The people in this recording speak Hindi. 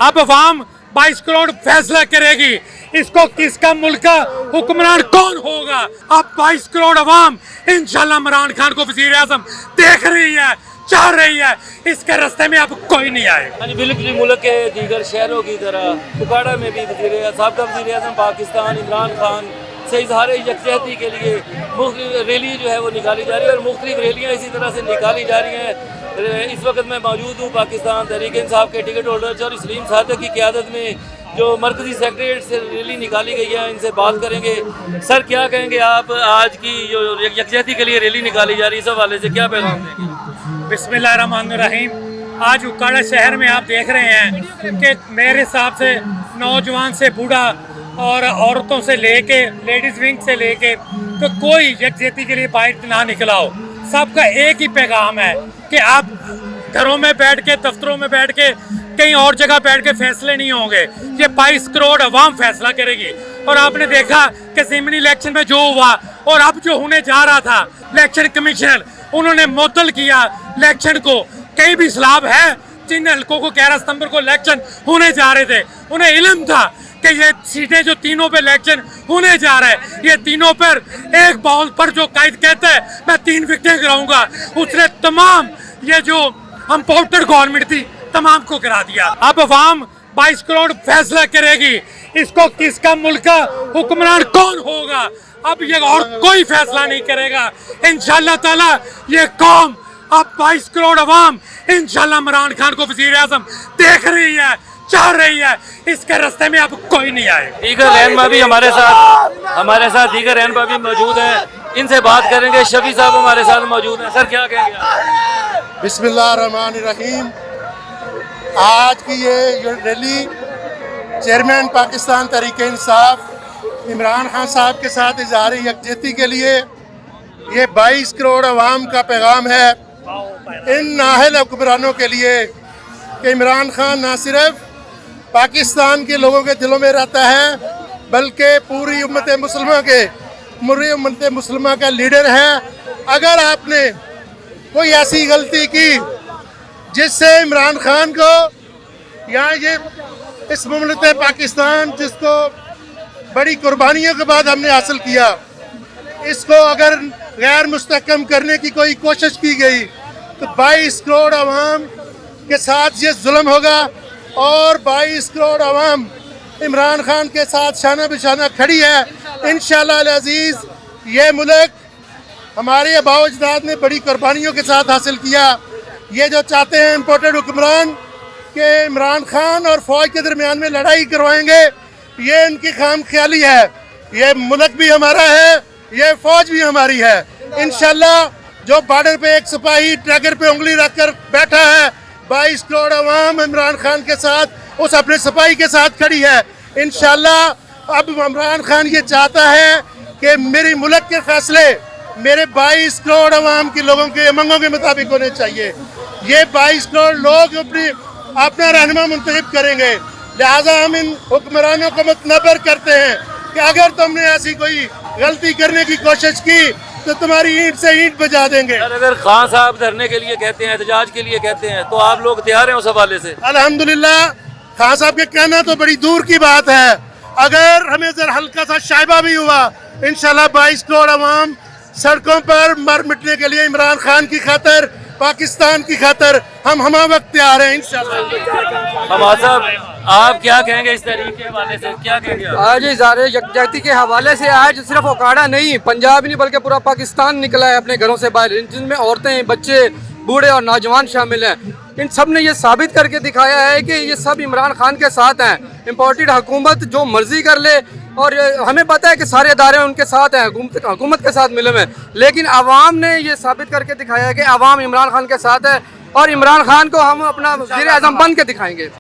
अब अवाम 22 करोड़ फैसला करेगी इसको किसका मुल्क का हुक्मरान कौन होगा। अब 22 करोड़ अवाम इंशाल्लाह इमरान खान को वजीर आजम देख रही है, चाह रही है, इसके रास्ते में अब कोई नहीं आएगा। हाँ जी, बिल्कुल मुल्क के दीगर शहरों की तरह उकाड़ा में भी साबिक़ा वज़ीर आज़म पाकिस्तान इमरान खान से इजहार यकजहती के लिए मुख्तलिफ रैली जो है वो निकाली जा रही है और मुख्तलिफ रैलियाँ इसी तरह से निकाली जा रही हैं। इस वक्त मैं मौजूद हूँ पाकिस्तान तहरीक इंसाफ के टिकट होल्डर और सलीम सादक की क़यादत में जो मरकज़ी सेक्रेटरीट से रैली निकाली गई है, इनसे बात करेंगे। सर, क्या कहेंगे आप आज की जो यकजहती के लिए रैली निकाली जा रही है, इस हवाले से क्या पैगाम देंगे? बिस्मिल्लाहिर्रहमानिर्रहीम। आज उकाड़ा शहर में आप देख रहे हैं कि मेरे हिसाब से नौजवान से बूढ़ा और औरतों से लेके लेडीज़ विंग से लेके तो कोई यकजहती के लिए बाहर ना निकला हो। सबका एक ही पैगाम है कि आप घरों में बैठ के, दफ्तरों में बैठ के, कहीं और जगह बैठ के फैसले नहीं होंगे। ये 22 करोड़ अवाम फैसला करेगी। और आपने देखा कि ज़मीनी इलेक्शन में जो हुआ और अब जो होने जा रहा था, इलेक्शन कमीशनर उन्होंने मुअत्तल किया इलेक्शन को। कई भी सलाब है जिन हल्कों को 11 सितंबर को इलेक्शन होने जा रहे थे, उन्हें इल्म था कि ये सीटें जो तीनों पे इलेक्शन होने जा रहा है, ये तीनों पर एक बॉल पर जो कायद कहता है मैं 3 विकेटें गिराऊंगा, उसने तमाम ये जो इम्पोर्टेड गवर्नमेंट थी तमाम को गिरा दिया। अब अवाम 22 करोड़ फैसला करेगी इसको किसका मुल्क का हुक्मरान कौन होगा। अब ये और कोई फैसला नहीं करेगा इंशाअल्लाह ताला। ये कौम अब 22 करोड़ अवाम इंशाअल्लाह इमरान खान को वजीर आजम देख रही है, चाह रही है, इसके रास्ते में अब कोई नहीं आएगा। दीगर रहनुमा भी हमारे साथ दीगर रहनुमा भी मौजूद हैं, इनसे बात करेंगे। शफी साहब हमारे साथ मौजूद हैं। सर, क्या कहेंगे आप? बिस्मिल्लाहिर्रहमानिर्रहीम। आज की ये रैली चेयरमैन पाकिस्तान तहरीक इंसाफ इमरान खान साहब के साथ इजहार यकजहती के लिए ये 22 करोड़ अवाम का पैगाम है इन नाहल हुक्मरानों के लिए कि इमरान खान ना सिर्फ पाकिस्तान के लोगों के दिलों में रहता है बल्कि पूरी उम्मत मुस्लिमा का लीडर है। अगर आपने कोई ऐसी गलती की जिससे इमरान खान को यहाँ ये इस मुल्क पाकिस्तान जिसको बड़ी कुर्बानियों के बाद हमने हासिल किया, इसको अगर गैर मुस्तहकम करने की कोई कोशिश की गई तो 22 करोड़ अवाम के साथ ये जुल्म होगा और 22 करोड़ अवाम इमरान खान के साथ शाना बिशाना खड़ी है। इंशाअल्लाह अज़ीज़ ये मुल्क हमारे आबाओ अजदाद ने बड़ी कुर्बानियों के साथ हासिल किया। ये जो चाहते हैं इम्पोर्टेड हुक्मरान के इमरान खान और फ़ौज के दरमियान में लड़ाई करवाएंगे, ये इनकी खाम ख्याली है। ये मुल्क भी हमारा है, ये फ़ौज भी हमारी है। इंशाअल्लाह जो बॉर्डर पे एक सिपाही ट्रैगर पे उंगली रख कर बैठा है, 22 करोड़ अवाम इमरान खान के साथ उस अपने सिपाही के साथ खड़ी है। इंशाअल्लाह अब इमरान खान ये चाहता है कि मेरी मुल्क के फैसले मेरे 22 करोड़ अवाम के लोगों के उमंगों के मुताबिक होने चाहिए। ये 22 करोड़ लोग अपना रहनुमा मुंतखब करेंगे। लिहाजा हम इन हुक्मरानों को मुतनबर करते हैं कि अगर तुमने ऐसी कोई गलती करने की कोशिश की तो तुम्हारी ईंट से ईंट बजा देंगे। अगर खान साहब धरने के लिए कहते हैं, एहतजाज के लिए कहते हैं, तो आप लोग तैयार हैं उस हवाले से? अल्हम्दुलिल्लाह, खान साहब के कहना तो बड़ी दूर की बात है। अगर हमें जरा हल्का सा शायबा भी हुआ, इंशाल्लाह 22 करोड़ अवाम सड़कों पर मर मिटने के लिए इमरान खान की खातर, पाकिस्तान की खातर हम वक्त तैयार हैं इंशाल्लाह। हमाद साहब, आप क्या कहेंगे इस तहरीक के हवाले से? क्या कहेंगे आप? आज इज़हार यकजहती के हवाले से आज सिर्फ उकाड़ा नहीं, पंजाब नहीं बल्कि पूरा पाकिस्तान निकला है अपने घरों से बाहर, जिनमें औरतें, बच्चे, बूढ़े और नौजवान शामिल हैं। इन सब ने ये साबित करके दिखाया है कि ये सब इमरान खान के साथ हैं। इम्पोर्टेड हुकूमत जो मर्जी कर ले और हमें पता है कि सारे अदारे उनके साथ हैं, हुकूमत के साथ मिले हुए, लेकिन आवाम ने ये साबित करके दिखाया है कि आवाम इमरान खान के साथ है और इमरान खान को हम अपना वज़ीर आज़म बन के दिखाएंगे।